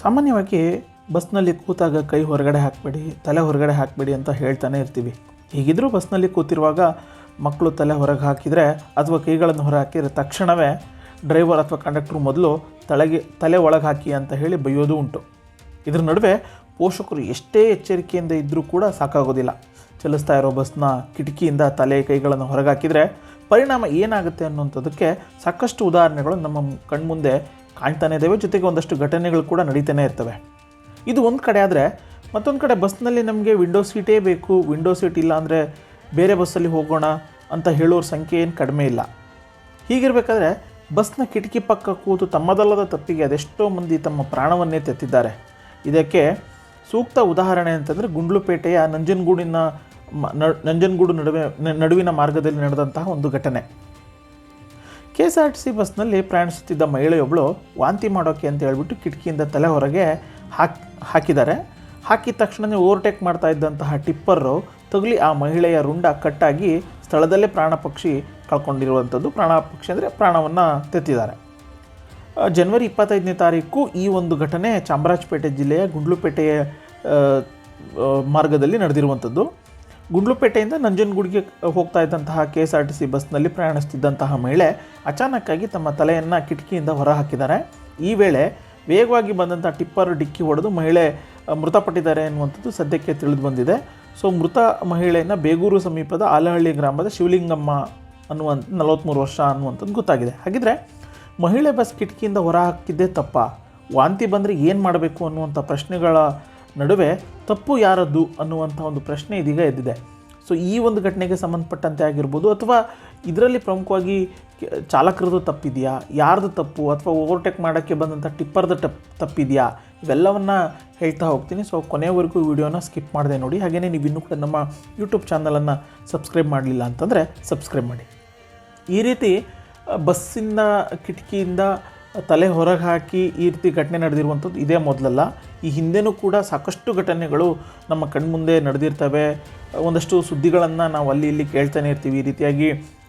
ಸಾಮಾನ್ಯವಾಗಿ ಬಸ್ನಲ್ಲಿ ಕೂತಾಗ ಕೈ ಹೊರಗಡೆ ಹಾಕಬೇಡಿ, ತಲೆ ಹೊರಗಡೆ ಹಾಕಬೇಡಿ ಅಂತ ಹೇಳ್ತಾನೆ ಇರ್ತೀವಿ. ಹೀಗಿದ್ದರೂ ಬಸ್ನಲ್ಲಿ ಕೂತಿರುವಾಗ ಮಕ್ಕಳು ತಲೆ ಹೊರಗೆ ಹಾಕಿದರೆ ಅಥವಾ ಕೈಗಳನ್ನು ಹೊರ ಹಾಕಿದರೆ ತಕ್ಷಣವೇ ಡ್ರೈವರ್ ಅಥವಾ ಕಂಡಕ್ಟ್ರು ಮೊದಲು ತಲೆ ಒಳಗೆ ಹಾಕಿ ಅಂತ ಹೇಳಿ ಬೈಯೋದು ಉಂಟು. ಇದರ ನಡುವೆ ಪೋಷಕರು ಎಷ್ಟೇ ಎಚ್ಚರಿಕೆಯಿಂದ ಇದ್ದರೂ ಕೂಡ ಸಾಕಾಗೋದಿಲ್ಲ. ಚಲಿಸ್ತಾ ಇರೋ ಬಸ್ನ ಕಿಟಕಿಯಿಂದ ತಲೆ ಕೈಗಳನ್ನು ಹೊರಗೆ ಹಾಕಿದರೆ ಪರಿಣಾಮ ಏನಾಗುತ್ತೆ ಅನ್ನುವಂಥದ್ದಕ್ಕೆ ಸಾಕಷ್ಟು ಉದಾಹರಣೆಗಳು ನಮ್ಮ ಕಣ್ಮುಂದೆ ಕಾಣ್ತಾನೆ ಇದ್ದಾವೆ. ಜೊತೆಗೆ ಒಂದಷ್ಟು ಘಟನೆಗಳು ಕೂಡ ನಡೀತಾನೆ ಇರ್ತವೆ. ಇದು ಒಂದು ಕಡೆ ಆದರೆ, ಮತ್ತೊಂದು ಕಡೆ ಬಸ್ನಲ್ಲಿ ನಮಗೆ ವಿಂಡೋ ಸೀಟೇ ಬೇಕು, ವಿಂಡೋ ಸೀಟ್ ಇಲ್ಲ ಅಂದರೆ ಬೇರೆ ಬಸ್ಸಲ್ಲಿ ಹೋಗೋಣ ಅಂತ ಹೇಳೋರ ಸಂಖ್ಯೆ ಏನು ಕಡಿಮೆ ಇಲ್ಲ. ಹೀಗಿರಬೇಕಾದ್ರೆ ಬಸ್ನ ಕಿಟಕಿ ಪಕ್ಕ ಕೂತು ತಮ್ಮದಲ್ಲದ ತಪ್ಪಿಗೆ ಅದೆಷ್ಟೋ ಮಂದಿ ತಮ್ಮ ಪ್ರಾಣವನ್ನೇ ತೆತ್ತಿದ್ದಾರೆ. ಇದಕ್ಕೆ ಸೂಕ್ತ ಉದಾಹರಣೆ ಅಂತಂದರೆ ಗುಂಡ್ಲುಪೇಟೆಯ ನಂಜನಗೂಡು ನಡುವಿನ ಮಾರ್ಗದಲ್ಲಿ ನಡೆದಂತಹ ಒಂದು ಘಟನೆ. KSRTC ಬಸ್ನಲ್ಲಿ ಪ್ರಯಾಣಿಸುತ್ತಿದ್ದ ಮಹಿಳೆಯೊಬ್ಬಳು ವಾಂತಿ ಮಾಡೋಕ್ಕೆ ಅಂತ ಹೇಳ್ಬಿಟ್ಟು ಕಿಟಕಿಯಿಂದ ತಲೆ ಹೊರಗೆ ಹಾಕಿದ್ದಾರೆ. ಹಾಕಿದ ತಕ್ಷಣ ಓವರ್ಟೇಕ್ ಮಾಡ್ತಾ ಇದ್ದಂತಹ ಟಿಪ್ಪರು ತಗುಲಿ ಆ ಮಹಿಳೆಯ ರುಂಡ ಕಟ್ಟಾಗಿ ಸ್ಥಳದಲ್ಲೇ ಪ್ರಾಣಪಕ್ಷಿ ಕಳ್ಕೊಂಡಿರುವಂಥದ್ದು. ಪ್ರಾಣಪಕ್ಷಿ ಅಂದರೆ ಪ್ರಾಣವನ್ನು ತೆತ್ತಿದ್ದಾರೆ. ಜನವರಿ 25ನೇ ತಾರೀಕು ಈ ಒಂದು ಘಟನೆ ಚಾಮರಾಜಪೇಟೆ ಜಿಲ್ಲೆಯ ಗುಂಡ್ಲುಪೇಟೆಯ ಮಾರ್ಗದಲ್ಲಿ ನಡೆದಿರುವಂಥದ್ದು. ಗುಂಡ್ಲುಪೇಟೆಯಿಂದ ನಂಜನಗೂಡಿಗೆ ಹೋಗ್ತಾ ಇದ್ದಂತಹ KSRTC ಬಸ್ನಲ್ಲಿ ಪ್ರಯಾಣಿಸ್ತಿದ್ದಂತಹ ಮಹಿಳೆ ಅಚಾನಕ್ಕಾಗಿ ತಮ್ಮ ತಲೆಯನ್ನು ಕಿಟಕಿಯಿಂದ ಹೊರ ಹಾಕಿದ್ದಾರೆ. ಈ ವೇಳೆ ವೇಗವಾಗಿ ಬಂದಂಥ ಟಿಪ್ಪರ್ ಡಿಕ್ಕಿ ಹೊಡೆದು ಮಹಿಳೆ ಮೃತಪಟ್ಟಿದ್ದಾರೆ ಎನ್ನುವಂಥದ್ದು ಸದ್ಯಕ್ಕೆ ತಿಳಿದು ಬಂದಿದೆ. ಸೊ ಮೃತ ಮಹಿಳೆಯನ್ನು ಬೇಗೂರು ಸಮೀಪದ ಆಲಹಳ್ಳಿ ಗ್ರಾಮದ ಶಿವಲಿಂಗಮ್ಮ ಅನ್ನುವಂಥ 43 ವರ್ಷ ಅನ್ನುವಂಥದ್ದು ಗೊತ್ತಾಗಿದೆ. ಹಾಗಿದ್ರೆ ಮಹಿಳೆ ಬಸ್ ಕಿಟಕಿಯಿಂದ ಹೊರ ಹಾಕಿದ್ದೇ ತಪ್ಪ, ವಾಂತಿ ಬಂದರೆ ಏನು ಮಾಡಬೇಕು ಅನ್ನುವಂಥ ಪ್ರಶ್ನೆಗಳ ನಡುವೆ ತಪ್ಪು ಯಾರದ್ದು ಅನ್ನುವಂಥ ಒಂದು ಪ್ರಶ್ನೆ ಇದೀಗ ಎದ್ದಿದೆ. ಸೊ ಈ ಒಂದು ಘಟನೆಗೆ ಸಂಬಂಧಪಟ್ಟಂತೆ ಆಗಿರ್ಬೋದು, ಅಥವಾ ಇದರಲ್ಲಿ ಪ್ರಮುಖವಾಗಿ ಚಾಲಕರದ್ದು ತಪ್ಪಿದೆಯಾ, ಯಾರ್ದು ತಪ್ಪು, ಅಥವಾ ಓವರ್ಟೇಕ್ ಮಾಡೋಕ್ಕೆ ಬಂದಂಥ ಟಿಪ್ಪರ್ದು ತಪ್ಪಿದೆಯಾ, ಇವೆಲ್ಲವನ್ನು ಹೇಳ್ತಾ ಹೋಗ್ತೀನಿ. ಸೊ ಕೊನೆಯವರೆಗೂ ವಿಡಿಯೋನ ಸ್ಕಿಪ್ ಮಾಡದೆ ನೋಡಿ. ಹಾಗೆಯೇ ನೀವು ಇನ್ನೂ ಕೂಡ ನಮ್ಮ ಯೂಟ್ಯೂಬ್ ಚಾನಲನ್ನು ಸಬ್ಸ್ಕ್ರೈಬ್ ಮಾಡಲಿಲ್ಲ ಅಂತಂದರೆ ಸಬ್ಸ್ಕ್ರೈಬ್ ಮಾಡಿ. ಈ ರೀತಿ ಬಸ್ಸಿನ ಕಿಟಕಿಯಿಂದ ತಲೆ ಹೊರಗೆ ಹಾಕಿ ಈ ರೀತಿ ಘಟನೆ ನಡೆದಿರುವಂಥದ್ದು ಇದೇ ಮೊದಲಲ್ಲ. ಈ ಹಿಂದೆನೂ ಕೂಡ ಸಾಕಷ್ಟು ಘಟನೆಗಳು ನಮ್ಮ ಕಣ್ಮುಂದೆ ನಡೆದಿರ್ತವೆ. ಒಂದಷ್ಟು ಸುದ್ದಿಗಳನ್ನು ನಾವು ಅಲ್ಲಿ ಇಲ್ಲಿ ಕೇಳ್ತಾನೆ ಇರ್ತೀವಿ. ಈ ರೀತಿಯಾಗಿ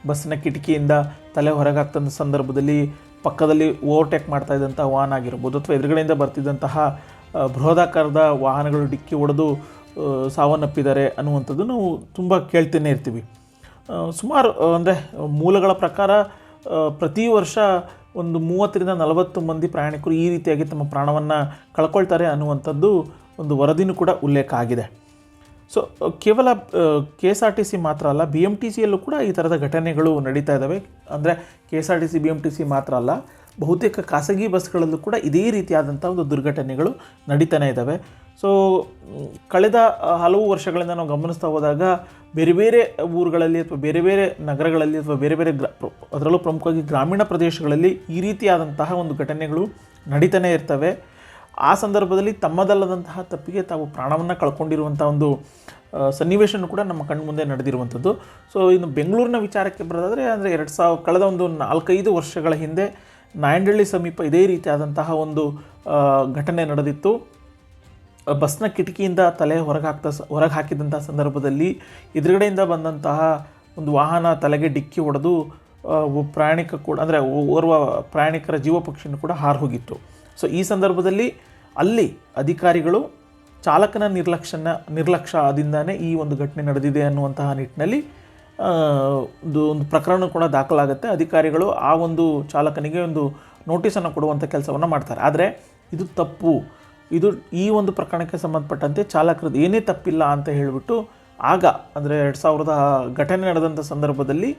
ಬಸ್ಸಿನ ಕಿಟಕಿಯಿಂದ ತಲೆ ಹೊರಗೆ ಹಾಕ್ತಂಥ ಸಂದರ್ಭದಲ್ಲಿ ಪಕ್ಕದಲ್ಲಿ ಓವರ್ಟೇಕ್ ಮಾಡ್ತಾ ಇದ್ದಂಥ ವಾಹನ ಆಗಿರ್ಬೋದು, ಅಥವಾ ಎದುರುಗಡೆಯಿಂದ ಬರ್ತಿದ್ದಂತಹ ಬೃಹದಾಕಾರದ ವಾಹನಗಳು ಡಿಕ್ಕಿ ಹೊಡೆದು ಸಾವನ್ನಪ್ಪಿದ್ದಾರೆ ಅನ್ನುವಂಥದ್ದು ನಾವು ತುಂಬ ಕೇಳ್ತಾನೆ ಇರ್ತೀವಿ. ಸುಮಾರು ಅಂದರೆ ಮೂಲಗಳ ಪ್ರಕಾರ ಪ್ರತಿ ವರ್ಷ ಒಂದು 30ರಿಂದ 40 ಮಂದಿ ಪ್ರಯಾಣಿಕರು ಈ ರೀತಿಯಾಗಿ ತಮ್ಮ ಪ್ರಾಣವನ್ನು ಕಳ್ಕೊಳ್ತಾರೆ ಅನ್ನುವಂಥದ್ದು ಒಂದು ವರದಿನೂ ಕೂಡ ಉಲ್ಲೇಖ ಆಗಿದೆ. ಸೊ ಕೇವಲ KSRTC ಮಾತ್ರ ಅಲ್ಲ, BMTCಯಲ್ಲೂ ಕೂಡ ಈ ಥರದ ಘಟನೆಗಳು ನಡೀತಾ ಇದ್ದಾವೆ. ಅಂದರೆ KSRTC BMTC ಮಾತ್ರ ಅಲ್ಲ, ಬಹುತೇಕ ಖಾಸಗಿ ಬಸ್ಗಳಲ್ಲೂ ಕೂಡ ಇದೇ ರೀತಿಯಾದಂಥ ಒಂದು ದುರ್ಘಟನೆಗಳು ನಡೀತಾನೆ ಇದ್ದಾವೆ. ಸೊ ಕಳೆದ ಹಲವು ವರ್ಷಗಳಿಂದ ನಾವು ಗಮನಿಸ್ತಾ ಹೋದಾಗ ಬೇರೆ ಬೇರೆ ಊರುಗಳಲ್ಲಿ ಅಥವಾ ಬೇರೆ ಬೇರೆ ನಗರಗಳಲ್ಲಿ ಅಥವಾ ಬೇರೆ ಬೇರೆ ಅದರಲ್ಲೂ ಪ್ರಮುಖವಾಗಿ ಗ್ರಾಮೀಣ ಪ್ರದೇಶಗಳಲ್ಲಿ ಈ ರೀತಿಯಾದಂತಹ ಒಂದು ಘಟನೆಗಳು ನಡೀತಾನೆ ಇರ್ತವೆ. ಆ ಸಂದರ್ಭದಲ್ಲಿ ತಮ್ಮದಲ್ಲದಂತಹ ತಪ್ಪಿಗೆ ತಾವು ಪ್ರಾಣವನ್ನು ಕಳ್ಕೊಂಡಿರುವಂಥ ಒಂದು ಸನ್ನಿವೇಶನೂ ಕೂಡ ನಮ್ಮ ಕಣ್ಮುಂದೆ ನಡೆದಿರುವಂಥದ್ದು. ಸೊ ಇನ್ನು ಬೆಂಗಳೂರಿನ ವಿಚಾರಕ್ಕೆ ಬರೋದಾದರೆ, ಅಂದರೆ ಕಳೆದ ಒಂದು 4-5 ವರ್ಷಗಳ ಹಿಂದೆ ನಾಯಂಡಹಳ್ಳಿ ಸಮೀಪ ಇದೇ ರೀತಿಯಾದಂತಹ ಒಂದು ಘಟನೆ ನಡೆದಿತ್ತು. ಬಸ್ನ ಕಿಟಕಿಯಿಂದ ತಲೆ ಹೊರಗೆ ಹಾಕಿದಂಥ ಸಂದರ್ಭದಲ್ಲಿ ಎದುರುಗಡೆಯಿಂದ ಬಂದಂತಹ ಒಂದು ವಾಹನ ತಲೆಗೆ ಡಿಕ್ಕಿ ಹೊಡೆದು ಪ್ರಯಾಣಿಕ ಕೂಡ, ಅಂದರೆ ಓರ್ವ ಪ್ರಯಾಣಿಕರ ಜೀವಪಕ್ಷಿನೂ ಕೂಡ ಹಾರು ಹೋಗಿತ್ತು. ಸೊ ಈ ಸಂದರ್ಭದಲ್ಲಿ ಅಲ್ಲಿ ಅಧಿಕಾರಿಗಳು ಚಾಲಕನ ನಿರ್ಲಕ್ಷ್ಯದಿಂದನೇ ಈ ಒಂದು ಘಟನೆ ನಡೆದಿದೆ ಅನ್ನುವಂತಹ ನಿಟ್ಟಿನಲ್ಲಿ ಒಂದು ಪ್ರಕರಣ ಕೂಡ ದಾಖಲಾಗುತ್ತೆ. ಅಧಿಕಾರಿಗಳು ಆ ಒಂದು ಚಾಲಕನಿಗೆ ಒಂದು ನೋಟಿಸನ್ನು ಕೊಡುವಂಥ ಕೆಲಸವನ್ನು ಮಾಡ್ತಾರೆ. ಆದರೆ ಇದು ತಪ್ಪು, ಇದು ಈ ಒಂದು ಪ್ರಕರಣಕ್ಕೆ ಸಂಬಂಧಪಟ್ಟಂತೆ ಚಾಲಕರದ್ದು ಏನೇ ತಪ್ಪಿಲ್ಲ ಅಂತ ಹೇಳಿಬಿಟ್ಟು ಆಗ, ಅಂದರೆ 2000 ಘಟನೆ ನಡೆದಂಥ ಸಂದರ್ಭದಲ್ಲಿ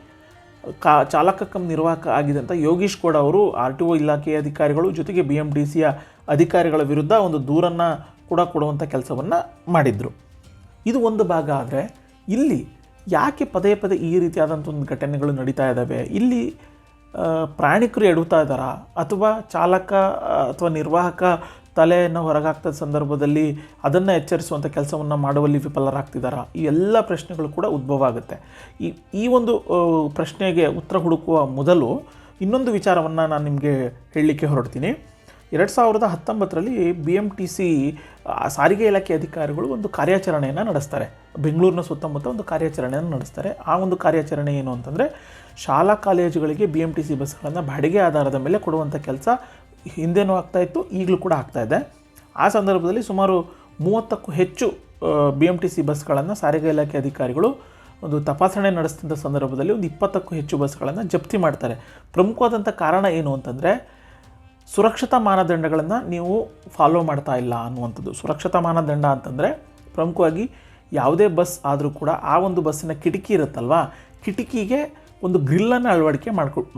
ಚಾಲಕ ಕಮ್ ನಿರ್ವಾಹಕ ಆಗಿದ್ದಂಥ ಯೋಗೀಶ್ ಗೌಡ ಅವರು RTO ಇಲಾಖೆಯ ಅಧಿಕಾರಿಗಳು ಜೊತೆಗೆ BMTCಯ ಅಧಿಕಾರಿಗಳ ವಿರುದ್ಧ ಒಂದು ದೂರನ್ನು ಕೂಡ ಕೊಡುವಂಥ ಕೆಲಸವನ್ನು ಮಾಡಿದರು. ಇದು ಒಂದು ಭಾಗ. ಆದರೆ ಇಲ್ಲಿ ಯಾಕೆ ಪದೇ ಪದೇ ಈ ರೀತಿಯಾದಂಥ ಒಂದು ಘಟನೆಗಳು ನಡೀತಾ ಇದ್ದಾವೆ? ಇಲ್ಲಿ ಪ್ರಯಾಣಿಕರು ಎಡುತ್ತಾ ಇದ್ದಾರಾ, ಅಥವಾ ಚಾಲಕ ಅಥವಾ ನಿರ್ವಾಹಕ ತಲೆಯನ್ನು ಹೊರಗಾಗ್ತದ ಸಂದರ್ಭದಲ್ಲಿ ಅದನ್ನು ಎಚ್ಚರಿಸುವಂಥ ಕೆಲಸವನ್ನು ಮಾಡುವಲ್ಲಿ ವಿಫಲರಾಗ್ತಿದ್ದಾರಾ? ಈ ಎಲ್ಲ ಪ್ರಶ್ನೆಗಳು ಕೂಡ ಉದ್ಭವ ಆಗುತ್ತೆ. ಈ ಒಂದು ಪ್ರಶ್ನೆಗೆ ಉತ್ತರ ಹುಡುಕುವ ಮೊದಲು ಇನ್ನೊಂದು ವಿಚಾರವನ್ನು ನಾನು ನಿಮಗೆ ಹೇಳಲಿಕ್ಕೆ ಹೊರಡ್ತೀನಿ. 2019ರಲ್ಲಿ BMTC ಸಾರಿಗೆ ಇಲಾಖೆ ಅಧಿಕಾರಿಗಳು ಒಂದು ಕಾರ್ಯಾಚರಣೆಯನ್ನು ನಡೆಸ್ತಾರೆ. ಬೆಂಗಳೂರಿನ ಸುತ್ತಮುತ್ತ ಒಂದು ಕಾರ್ಯಾಚರಣೆಯನ್ನು ನಡೆಸ್ತಾರೆ. ಆ ಒಂದು ಕಾರ್ಯಾಚರಣೆ ಏನು ಅಂತಂದರೆ, ಶಾಲಾ ಕಾಲೇಜುಗಳಿಗೆ BMTC ಬಸ್ಗಳನ್ನು ಬಾಡಿಗೆ ಆಧಾರದ ಮೇಲೆ ಕೊಡುವಂಥ ಕೆಲಸ ಹಿಂದೇನೂ ಆಗ್ತಾಯಿತ್ತು, ಈಗಲೂ ಕೂಡ ಆಗ್ತಾಯಿದೆ. ಆ ಸಂದರ್ಭದಲ್ಲಿ ಸುಮಾರು 30ಕ್ಕೂ ಹೆಚ್ಚು BMTC ಬಸ್ಗಳನ್ನು ಸಾರಿಗೆ ಇಲಾಖೆ ಅಧಿಕಾರಿಗಳು ಒಂದು ತಪಾಸಣೆ ನಡೆಸಿದ ಸಂದರ್ಭದಲ್ಲಿ ಒಂದು 20ಕ್ಕೂ ಹೆಚ್ಚು ಬಸ್ಗಳನ್ನು ಜಪ್ತಿ ಮಾಡ್ತಾರೆ. ಪ್ರಮುಖವಾದಂಥ ಕಾರಣ ಏನು ಅಂತಂದರೆ ಸುರಕ್ಷತಾ ಮಾನದಂಡಗಳನ್ನು ನೀವು ಫಾಲೋ ಮಾಡ್ತಾ ಇಲ್ಲ ಅನ್ನುವಂಥದ್ದು. ಸುರಕ್ಷತಾ ಮಾನದಂಡ ಅಂತಂದರೆ ಪ್ರಮುಖವಾಗಿ ಯಾವುದೇ ಬಸ್ ಆದರೂ ಕೂಡ ಆ ಒಂದು ಬಸ್ಸಿನ ಕಿಟಕಿ ಇರುತ್ತಲ್ವ, ಕಿಟಕಿಗೆ ಒಂದು ಗ್ರಿಲ್ಲನ್ನು ಅಳವಡಿಕೆ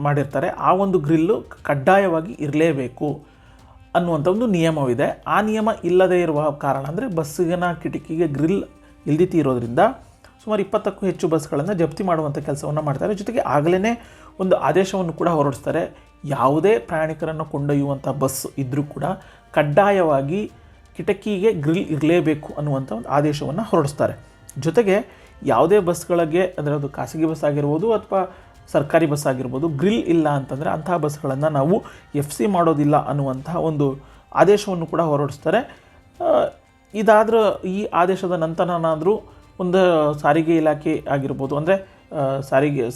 ಮಾಡಿರ್ತಾರೆ. ಆ ಒಂದು ಗ್ರಿಲ್ಲು ಕಡ್ಡಾಯವಾಗಿ ಇರಲೇಬೇಕು ಅನ್ನುವಂಥ ಒಂದು ನಿಯಮವಿದೆ. ಆ ನಿಯಮ ಇಲ್ಲದೇ ಇರುವ ಕಾರಣ ಅಂದರೆ ಬಸ್ಸಿನ ಕಿಟಕಿಗೆ ಗ್ರಿಲ್ ಇಲ್ದಿತಿ ಇರೋದ್ರಿಂದ ಸುಮಾರು 20ಕ್ಕೂ ಹೆಚ್ಚು ಬಸ್ಗಳನ್ನು ಜಪ್ತಿ ಮಾಡುವಂಥ ಕೆಲಸವನ್ನು ಮಾಡ್ತಾರೆ. ಜೊತೆಗೆ ಆಗಲೇ ಒಂದು ಆದೇಶವನ್ನು ಕೂಡ ಹೊರಡಿಸ್ತಾರೆ. ಯಾವುದೇ ಪ್ರಯಾಣಿಕರನ್ನು ಕೊಂಡೊಯ್ಯುವಂಥ ಬಸ್ ಇದ್ದರೂ ಕೂಡ ಕಡ್ಡಾಯವಾಗಿ ಕಿಟಕಿಗೆ ಗ್ರಿಲ್ ಇರಲೇಬೇಕು ಅನ್ನುವಂಥ ಒಂದು ಆದೇಶವನ್ನು ಹೊರಡಿಸ್ತಾರೆ. ಜೊತೆಗೆ ಯಾವುದೇ ಬಸ್ಗಳಿಗೆ ಅಂದರೆ ಅದು ಖಾಸಗಿ ಬಸ್ ಆಗಿರ್ಬೋದು ಅಥವಾ ಸರ್ಕಾರಿ ಬಸ್ ಆಗಿರ್ಬೋದು, ಗ್ರಿಲ್ ಇಲ್ಲ ಅಂತಂದರೆ ಅಂತಹ ಬಸ್ಗಳನ್ನು ನಾವು FC ಮಾಡೋದಿಲ್ಲ ಅನ್ನುವಂತಹ ಒಂದು ಆದೇಶವನ್ನು ಕೂಡ ಹೊರಡಿಸ್ತಾರೆ. ಇದಾದರೂ ಈ ಆದೇಶದ ನಂತರನಾದರೂ ಒಂದು ಸಾರಿಗೆ ಇಲಾಖೆ ಆಗಿರ್ಬೋದು, ಅಂದರೆ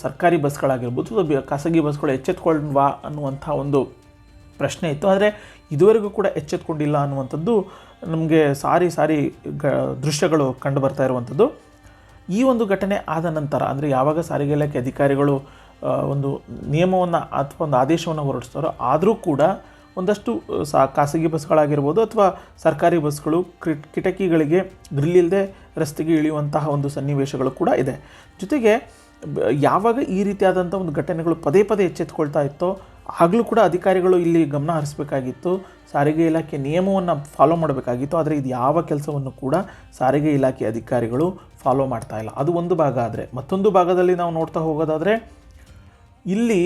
ಸರ್ಕಾರಿ ಬಸ್ಗಳಾಗಿರ್ಬೋದು, ಖಾಸಗಿ ಬಸ್ಗಳು ಎಚ್ಚೆತ್ಕೊಳ್ವಾ ಅನ್ನುವಂಥ ಒಂದು ಪ್ರಶ್ನೆ ಇತ್ತು. ಆದರೆ ಇದುವರೆಗೂ ಕೂಡ ಎಚ್ಚೆತ್ಕೊಂಡಿಲ್ಲ ಅನ್ನುವಂಥದ್ದು ನಮಗೆ ಸಾರಿ ದೃಶ್ಯಗಳು ಕಂಡು ಬರ್ತಾ ಇರುವಂಥದ್ದು. ಈ ಒಂದು ಘಟನೆ ಆದ ನಂತರ ಅಂದರೆ ಯಾವಾಗ ಸಾರಿಗೆ ಇಲಾಖೆ ಅಧಿಕಾರಿಗಳು ಒಂದು ನಿಯಮವನ್ನು ಅಥವಾ ಒಂದು ಆದೇಶವನ್ನು ಹೊರಡಿಸ್ತಾರೋ ಆದರೂ ಕೂಡ ಒಂದಷ್ಟು ಖಾಸಗಿ ಬಸ್ಗಳಾಗಿರ್ಬೋದು ಅಥವಾ ಸರ್ಕಾರಿ ಬಸ್ಗಳು ಕಿಟಕಿಗಳಿಗೆ ಗ್ರಿಲ್ ಇಲ್ಲದೆ ರಸ್ತೆಗೆ ಇಳಿಯುವಂತಹ ಒಂದು ಸನ್ನಿವೇಶಗಳು ಕೂಡ ಇದೆ. ಜೊತೆಗೆ ಯಾವಾಗ ಈ ರೀತಿಯಾದಂಥ ಒಂದು ಘಟನೆಗಳು ಪದೇ ಎಚ್ಚೆತ್ಕೊಳ್ತಾ ಇತ್ತೋ ಆಗಲೂ ಕೂಡ ಅಧಿಕಾರಿಗಳು ಇಲ್ಲಿ ಗಮನ ಹರಿಸಬೇಕಾಗಿತ್ತು, ಸಾರಿಗೆ ಇಲಾಖೆ ನಿಯಮವನ್ನು ಫಾಲೋ ಮಾಡಬೇಕಾಗಿತ್ತು. ಆದರೆ ಇದು ಯಾವ ಕೆಲಸವನ್ನು ಕೂಡ ಸಾರಿಗೆ ಇಲಾಖೆ ಅಧಿಕಾರಿಗಳು ಫಾಲೋ ಮಾಡ್ತಾ ಇಲ್ಲ. ಅದು ಒಂದು ಭಾಗ. ಆದರೆ ಮತ್ತೊಂದು ಭಾಗದಲ್ಲಿ ನಾವು ನೋಡ್ತಾ ಹೋಗೋದಾದರೆ ಇಲ್ಲಿ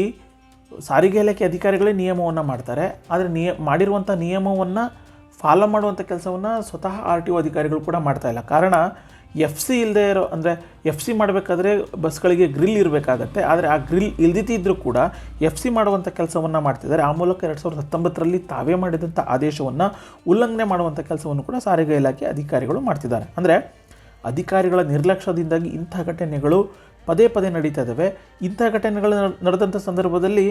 ಸಾರಿಗೆ ಇಲಾಖೆ ಅಧಿಕಾರಿಗಳೇ ನಿಯಮವನ್ನು ಮಾಡ್ತಾರೆ. ಆದರೆ ಮಾಡಿರುವಂಥ ನಿಯಮವನ್ನು ಫಾಲೋ ಮಾಡುವಂಥ ಕೆಲಸವನ್ನು ಸ್ವತಃ RTO ಅಧಿಕಾರಿಗಳು ಕೂಡ ಮಾಡ್ತಾ ಇಲ್ಲ. ಕಾರಣ FC ಇಲ್ಲದೆ ಇರೋ, ಅಂದರೆ FC ಮಾಡಬೇಕಾದ್ರೆ ಬಸ್ಗಳಿಗೆ ಗ್ರಿಲ್ ಇರಬೇಕಾಗತ್ತೆ. ಆದರೆ ಆ ಗ್ರಿಲ್ ಇಲ್ದಿದ್ದರೂ ಕೂಡ FC ಮಾಡುವಂಥ ಕೆಲಸವನ್ನು ಮಾಡ್ತಿದ್ದಾರೆ. ಆ ಮೂಲಕ 2019ರಲ್ಲಿ ತಾವೇ ಮಾಡಿದಂಥ ಆದೇಶವನ್ನು ಉಲ್ಲಂಘನೆ ಮಾಡುವಂಥ ಕೆಲಸವನ್ನು ಕೂಡ ಸಾರಿಗೆ ಇಲಾಖೆ ಅಧಿಕಾರಿಗಳು ಮಾಡ್ತಿದ್ದಾರೆ. ಅಂದರೆ ಅಧಿಕಾರಿಗಳ ನಿರ್ಲಕ್ಷ್ಯದಿಂದಾಗಿ ಇಂಥ ಘಟನೆಗಳು ಪದೇ ನಡೀತಾ ಇದ್ದಾವೆ. ಇಂಥ ಘಟನೆಗಳು ನಡೆದಂಥ ಸಂದರ್ಭದಲ್ಲಿ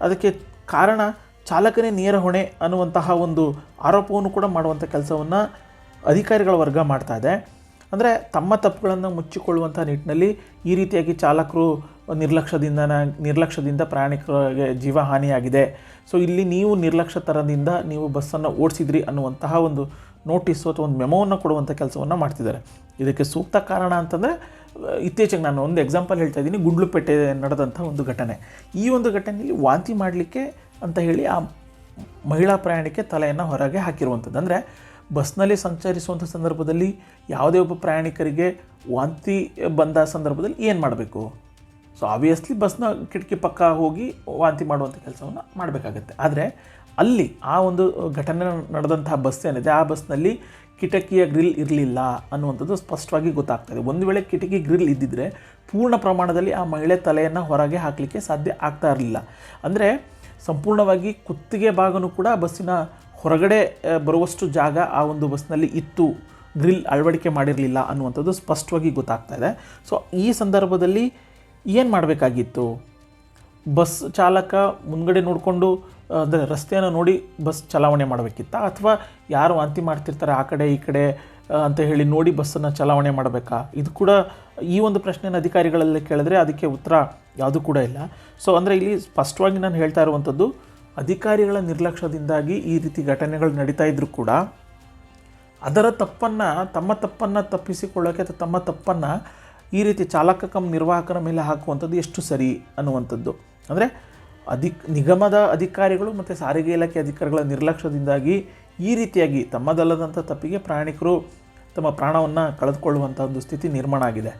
ಅದಕ್ಕೆ ಕಾರಣ ಚಾಲಕನೇ ನೇರ ಹೊಣೆ ಅನ್ನುವಂತಹ ಒಂದು ಆರೋಪವನ್ನು ಕೂಡ ಮಾಡುವಂಥ ಕೆಲಸವನ್ನು ಅಧಿಕಾರಿಗಳ ವರ್ಗ ಮಾಡ್ತಾ ಇದೆ. ಅಂದರೆ ತಮ್ಮ ತಪ್ಪುಗಳನ್ನು ಮುಚ್ಚಿಕೊಳ್ಳುವಂಥ ನಿಟ್ಟಿನಲ್ಲಿ ಈ ರೀತಿಯಾಗಿ ಚಾಲಕರು ನಿರ್ಲಕ್ಷ್ಯದಿಂದ ಪ್ರಯಾಣಿಕರಿಗೆ ಜೀವ ಹಾನಿಯಾಗಿದೆ, ಸೊ ಇಲ್ಲಿ ನೀವು ನಿರ್ಲಕ್ಷ್ಯತನದಿಂದ ನೀವು ಬಸ್ಸನ್ನು ಓಡಿಸಿದ್ರಿ ಅನ್ನುವಂತಹ ಒಂದು ನೋಟಿಸು ಅಥವಾ ಒಂದು ಮೆಮೋವನ್ನು ಕೊಡುವಂಥ ಕೆಲಸವನ್ನು ಮಾಡ್ತಿದ್ದಾರೆ. ಇದಕ್ಕೆ ಸೂಕ್ತ ಕಾರಣ ಅಂತಂದರೆ ಇತ್ತೀಚೆಗೆ ನಾನು ಒಂದು ಎಕ್ಸಾಂಪಲ್ ಹೇಳ್ತಾ ಇದ್ದೀನಿ. ಗುಂಡ್ಲುಪೇಟೆ ನಡೆದಂಥ ಒಂದು ಘಟನೆ. ಈ ಒಂದು ಘಟನೆಯಲ್ಲಿ ವಾಂತಿ ಮಾಡಲಿಕ್ಕೆ ಅಂತ ಹೇಳಿ ಆ ಮಹಿಳಾ ಪ್ರಯಾಣಿಕೆ ತಲೆಯನ್ನು ಹೊರಗೆ ಹಾಕಿರುವಂಥದ್ದು. ಅಂದರೆ ಬಸ್ನಲ್ಲಿ ಸಂಚರಿಸುವಂಥ ಸಂದರ್ಭದಲ್ಲಿ ಯಾವುದೇ ಒಬ್ಬ ಪ್ರಯಾಣಿಕರಿಗೆ ವಾಂತಿ ಬಂದ ಸಂದರ್ಭದಲ್ಲಿ ಏನು ಮಾಡಬೇಕು? ಸೊ ಆಬ್ವಿಯಸ್ಲಿ ಬಸ್ನ ಕಿಟಕಿ ಪಕ್ಕ ಹೋಗಿ ವಾಂತಿ ಮಾಡುವಂಥ ಕೆಲಸವನ್ನು ಮಾಡಬೇಕಾಗತ್ತೆ. ಆದರೆ ಅಲ್ಲಿ ಆ ಒಂದು ಘಟನೆ ನಡೆದಂತಹ ಬಸ್ ಏನಿದೆ ಆ ಬಸ್ನಲ್ಲಿ ಕಿಟಕಿಯ ಗ್ರಿಲ್ ಇರಲಿಲ್ಲ ಅನ್ನುವಂಥದ್ದು ಸ್ಪಷ್ಟವಾಗಿ ಗೊತ್ತಾಗ್ತದೆ. ಒಂದು ವೇಳೆ ಕಿಟಕಿ ಗ್ರಿಲ್ ಇದ್ದಿದ್ದರೆ ಪೂರ್ಣ ಪ್ರಮಾಣದಲ್ಲಿ ಆ ಮಹಿಳೆ ತಲೆಯನ್ನು ಹೊರಗೆ ಹಾಕಲಿಕ್ಕೆ ಸಾಧ್ಯ ಆಗ್ತಾ ಇರಲಿಲ್ಲ. ಅಂದರೆ ಸಂಪೂರ್ಣವಾಗಿ ಕುತ್ತಿಗೆ ಭಾಗನೂ ಕೂಡ ಬಸ್ಸಿನ ಹೊರಗಡೆ ಬರುವಷ್ಟು ಜಾಗ ಆ ಒಂದು ಬಸ್ನಲ್ಲಿ ಇತ್ತು, ಗ್ರಿಲ್ ಅಳವಡಿಕೆ ಮಾಡಿರಲಿಲ್ಲ ಅನ್ನುವಂಥದ್ದು ಸ್ಪಷ್ಟವಾಗಿ ಗೊತ್ತಾಗ್ತಾ ಇದೆ. ಸೊ ಈ ಸಂದರ್ಭದಲ್ಲಿ ಏನು ಮಾಡಬೇಕಾಗಿತ್ತು? ಬಸ್ ಚಾಲಕ ಮುಂದ್ಗಡೆ ನೋಡಿಕೊಂಡು ಅಂದರೆ ರಸ್ತೆಯನ್ನು ನೋಡಿ ಬಸ್ ಚಲಾವಣೆ ಮಾಡಬೇಕಿತ್ತಾ, ಅಥವಾ ಯಾರು ವಾಂತಿ ಮಾಡ್ತಿರ್ತಾರೆ ಆ ಕಡೆ ಈ ಕಡೆ ಅಂತ ಹೇಳಿ ನೋಡಿ ಬಸ್ಸನ್ನು ಚಲಾವಣೆ ಮಾಡಬೇಕಾ? ಇದು ಕೂಡ ಈ ಒಂದು ಪ್ರಶ್ನೆಯನ್ನು ಅಧಿಕಾರಿಗಳಲ್ಲಿ ಕೇಳಿದ್ರೆ ಅದಕ್ಕೆ ಉತ್ತರ ಯಾವುದೂ ಕೂಡ ಇಲ್ಲ. ಸೊ ಅಂದರೆ ಇಲ್ಲಿ ಸ್ಪಷ್ಟವಾಗಿ ನಾನು ಹೇಳ್ತಾ ಇರುವಂಥದ್ದು, ಅಧಿಕಾರಿಗಳ ನಿರ್ಲಕ್ಷ್ಯದಿಂದಾಗಿ ಈ ರೀತಿ ಘಟನೆಗಳು ನಡೀತಾ ಇದ್ದರೂ ಕೂಡ ಅದರ ತಮ್ಮ ತಪ್ಪನ್ನು ತಪ್ಪಿಸಿಕೊಳ್ಳೋಕ್ಕೆ ಅಥವಾ ತಮ್ಮ ತಪ್ಪನ್ನು ಈ ರೀತಿ ಚಾಲಕ ಕಮ್ ನಿರ್ವಾಹಕರ ಮೇಲೆ ಹಾಕುವಂಥದ್ದು ಎಷ್ಟು ಸರಿ ಅನ್ನುವಂಥದ್ದು. ಅಂದರೆ ನಿಗಮದ ಅಧಿಕಾರಿಗಳು ಮತ್ತು ಸಾರಿಗೆ ಇಲಾಖೆ ಅಧಿಕಾರಿಗಳ ನಿರ್ಲಕ್ಷ್ಯದಿಂದಾಗಿ ಈ ರೀತಿಯಾಗಿ ತಮ್ಮದಲ್ಲದಂಥ ತಪ್ಪಿಗೆ ಪ್ರಯಾಣಿಕರು ತಮ್ಮ ಪ್ರಾಣವನ್ನು ಕಳೆದುಕೊಳ್ಳುವಂಥ ಒಂದು ಸ್ಥಿತಿ ನಿರ್ಮಾಣ ಆಗಿದೆ.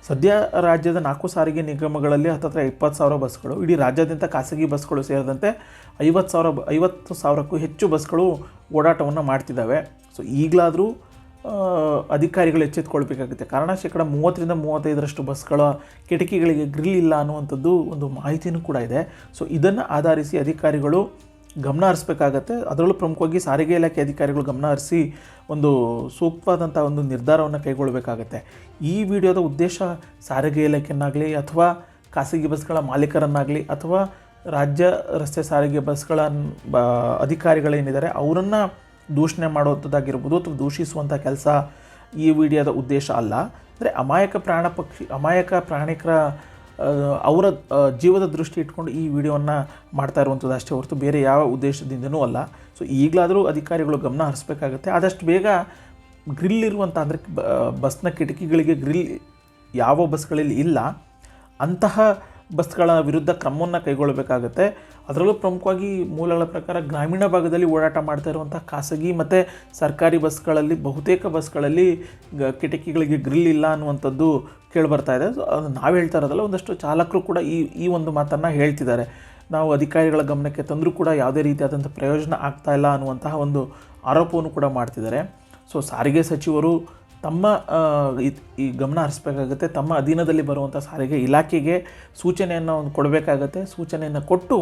ಸದ್ಯ ರಾಜ್ಯದ 4 ಸಾರಿಗೆ ನಿಗಮಗಳಲ್ಲಿ ಹತ್ತಿರ 20,000 ಬಸ್ಗಳು, ಇಡೀ ರಾಜ್ಯಾದ್ಯಂತ ಖಾಸಗಿ ಬಸ್ಗಳು ಸೇರಿದಂತೆ 50,000ಕ್ಕೂ ಹೆಚ್ಚು ಬಸ್ಗಳು ಓಡಾಟವನ್ನು ಮಾಡ್ತಿದ್ದಾವೆ. ಸೊ ಈಗಲಾದರೂ ಅಧಿಕಾರಿಗಳು ಎಚ್ಚೆತ್ತುಕೊಳ್ಬೇಕಾಗುತ್ತೆ. ಕಾರಣ 30-35% ಬಸ್ಗಳ ಕಿಟಕಿಗಳಿಗೆ ಗ್ರಿಲ್ ಇಲ್ಲ ಅನ್ನುವಂಥದ್ದು ಒಂದು ಮಾಹಿತಿಯೂ ಕೂಡ ಇದೆ. ಸೊ ಇದನ್ನು ಆಧರಿಸಿ ಅಧಿಕಾರಿಗಳು ಗಮನ ಹರಿಸಬೇಕಾಗತ್ತೆ. ಅದರಲ್ಲೂ ಪ್ರಮುಖವಾಗಿ ಸಾರಿಗೆ ಇಲಾಖೆ ಅಧಿಕಾರಿಗಳು ಗಮನ ಹರಿಸಿ ಒಂದು ಸೂಕ್ತವಾದಂಥ ಒಂದು ನಿರ್ಧಾರವನ್ನು ಕೈಗೊಳ್ಳಬೇಕಾಗತ್ತೆ. ಈ ವಿಡಿಯೋದ ಉದ್ದೇಶ ಸಾರಿಗೆ ಇಲಾಖೆಯನ್ನಾಗಲಿ ಅಥವಾ ಖಾಸಗಿ ಬಸ್ಗಳ ಮಾಲೀಕರನ್ನಾಗಲಿ ಅಥವಾ ರಾಜ್ಯ ರಸ್ತೆ ಸಾರಿಗೆ ಬಸ್ಗಳ ಅಧಿಕಾರಿಗಳೇನಿದ್ದಾರೆ ಅವರನ್ನು ದೂಷಣೆ ಮಾಡುವಂಥದ್ದಾಗಿರ್ಬೋದು ಅಥವಾ ದೂಷಿಸುವಂಥ ಕೆಲಸ ಈ ವಿಡಿಯೋದ ಉದ್ದೇಶ ಅಲ್ಲ. ಅಂದರೆ ಅಮಾಯಕ ಪ್ರಾಣಿಕರ ಅವರ ಜೀವದ ದೃಷ್ಟಿ ಇಟ್ಕೊಂಡು ಈ ವಿಡಿಯೋವನ್ನು ಮಾಡ್ತಾ ಇರುವಂಥದ್ದು ಅಷ್ಟೇ ಹೊರತು ಬೇರೆ ಯಾವ ಉದ್ದೇಶದಿಂದನೂ ಅಲ್ಲ. ಸೊ ಈಗಲಾದರೂ ಅಧಿಕಾರಿಗಳು ಗಮನ ಹರಿಸ್ಬೇಕಾಗುತ್ತೆ. ಆದಷ್ಟು ಬೇಗ ಗ್ರಿಲ್ ಇರುವಂಥ, ಅಂದರೆ ಬಸ್ನ ಕಿಟಕಿಗಳಿಗೆ ಗ್ರಿಲ್ ಯಾವ ಬಸ್ಗಳಲ್ಲಿ ಇಲ್ಲ ಅಂತಹ ಬಸ್ಗಳ ವಿರುದ್ಧ ಕ್ರಮವನ್ನು ಕೈಗೊಳ್ಳಬೇಕಾಗುತ್ತೆ. ಅದರಲ್ಲೂ ಪ್ರಮುಖವಾಗಿ ಮೂಲಗಳ ಪ್ರಕಾರ ಗ್ರಾಮೀಣ ಭಾಗದಲ್ಲಿ ಓಡಾಟ ಮಾಡ್ತಾ ಇರುವಂಥ ಖಾಸಗಿ ಮತ್ತು ಸರ್ಕಾರಿ ಬಸ್ಗಳಲ್ಲಿ ಬಹುತೇಕ ಬಸ್ಗಳಲ್ಲಿ ಕಿಟಕಿಗಳಿಗೆ ಗ್ರಿಲ್ ಇಲ್ಲ ಅನ್ನುವಂಥದ್ದು ಕೇಳಿಬರ್ತಾ ಇದೆ. ಸೊ ಅದು ನಾವು ಹೇಳ್ತಾ ಇರೋದಲ್ಲ, ಒಂದಷ್ಟು ಚಾಲಕರು ಕೂಡ ಈ ಒಂದು ಮಾತನ್ನು ಹೇಳ್ತಿದ್ದಾರೆ. ನಾವು ಅಧಿಕಾರಿಗಳ ಗಮನಕ್ಕೆ ತಂದರೂ ಕೂಡ ಯಾವುದೇ ರೀತಿಯಾದಂಥ ಪ್ರಯೋಜನ ಆಗ್ತಾ ಇಲ್ಲ ಅನ್ನುವಂತಹ ಒಂದು ಆರೋಪವನ್ನು ಕೂಡ ಮಾಡ್ತಿದ್ದಾರೆ. ಸೊ ಸಾರಿಗೆ ಸಚಿವರು ತಮ್ಮ ಈ ಗಮನ ಹರಿಸ್ಬೇಕಾಗುತ್ತೆ. ತಮ್ಮ ಅಧೀನದಲ್ಲಿ ಬರುವಂಥ ಸಾರಿಗೆ ಇಲಾಖೆಗೆ ಸೂಚನೆಯನ್ನು ಕೊಡಬೇಕಾಗತ್ತೆ. ಸೂಚನೆಯನ್ನು ಕೊಟ್ಟು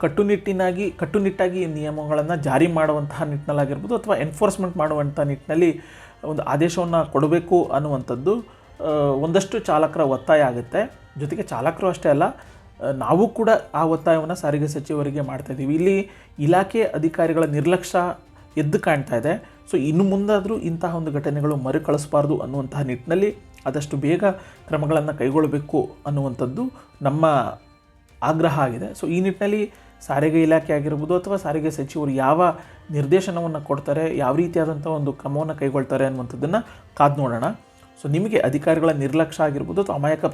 ಕಟ್ಟುನಿಟ್ಟಾಗಿ ನಿಯಮಗಳನ್ನು ಜಾರಿ ಮಾಡುವಂತಹ ನಿಟ್ಟಿನಲ್ಲಾಗಿರ್ಬೋದು ಅಥವಾ ಎನ್ಫೋರ್ಸ್ಮೆಂಟ್ ಮಾಡುವಂಥ ನಿಟ್ಟಿನಲ್ಲಿ ಒಂದು ಆದೇಶವನ್ನು ಕೊಡಬೇಕು ಅನ್ನುವಂಥದ್ದು ಒಂದಷ್ಟು ಚಾಲಕರ ಒತ್ತಾಯ ಆಗುತ್ತೆ. ಜೊತೆಗೆ ಚಾಲಕರು ಅಷ್ಟೇ ಅಲ್ಲ, ನಾವು ಕೂಡ ಆ ಒತ್ತಾಯವನ್ನು ಸಾರಿಗೆ ಸಚಿವರಿಗೆ ಮಾಡ್ತಾಯಿದ್ದೀವಿ. ಇಲ್ಲಿ ಇಲಾಖೆ ಅಧಿಕಾರಿಗಳ ನಿರ್ಲಕ್ಷ್ಯ ಎದ್ದು ಕಾಣ್ತಾ ಇದೆ. ಸೊ ಇನ್ನು ಮುಂದಾದರೂ ಇಂತಹ ಒಂದು ಘಟನೆಗಳು ಮರುಕಳಿಸಬಾರ್ದು ಅನ್ನುವಂತಹ ನಿಟ್ಟಿನಲ್ಲಿ ಆದಷ್ಟು ಬೇಗ ಕ್ರಮಗಳನ್ನು ಕೈಗೊಳ್ಳಬೇಕು ಅನ್ನುವಂಥದ್ದು ನಮ್ಮ ಆಗ್ರಹ ಆಗಿದೆ. ಸೊ ಈ ನಿಟ್ಟಿನಲ್ಲಿ ಸಾರಿಗೆ ಇಲಾಖೆ ಆಗಿರ್ಬೋದು ಅಥವಾ ಸಾರಿಗೆ ಸಚಿವರು ಯಾವ ನಿರ್ದೇಶನವನ್ನು ಕೊಡ್ತಾರೆ, ಯಾವ ರೀತಿಯಾದಂಥ ಒಂದು ಕ್ರಮವನ್ನು ಕೈಗೊಳ್ತಾರೆ ಅನ್ನುವಂಥದ್ದನ್ನು ಕಾದು ನೋಡೋಣ. ಸೊ ನಿಮಗೆ ಅಧಿಕಾರಿಗಳ ನಿರ್ಲಕ್ಷ್ಯ ಆಗಿರ್ಬೋದು ಅಥವಾ ಅಮಾಯಕ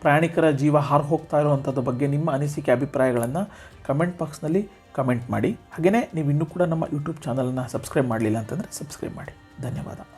ಪ್ರಾಣಿಕರ ಜೀವ ಹಾರು ಹೋಗ್ತಾ ಇರುವಂಥದ್ದು ಬಗ್ಗೆ ನಿಮ್ಮ ಅನಿಸಿಕೆ ಅಭಿಪ್ರಾಯಗಳನ್ನು ಕಮೆಂಟ್ ಬಾಕ್ಸ್ನಲ್ಲಿ ಕಮೆಂಟ್ ಮಾಡಿ. ಹಾಗೆಯೇ ನೀವು ಇನ್ನೂ ಕೂಡ ನಮ್ಮ ಯೂಟ್ಯೂಬ್ ಚಾನಲನ್ನು ಸಬ್ಸ್ಕ್ರೈಬ್ ಮಾಡಲಿಲ್ಲ ಅಂತಂದರೆ ಸಬ್ಸ್ಕ್ರೈಬ್ ಮಾಡಿ. ಧನ್ಯವಾದ.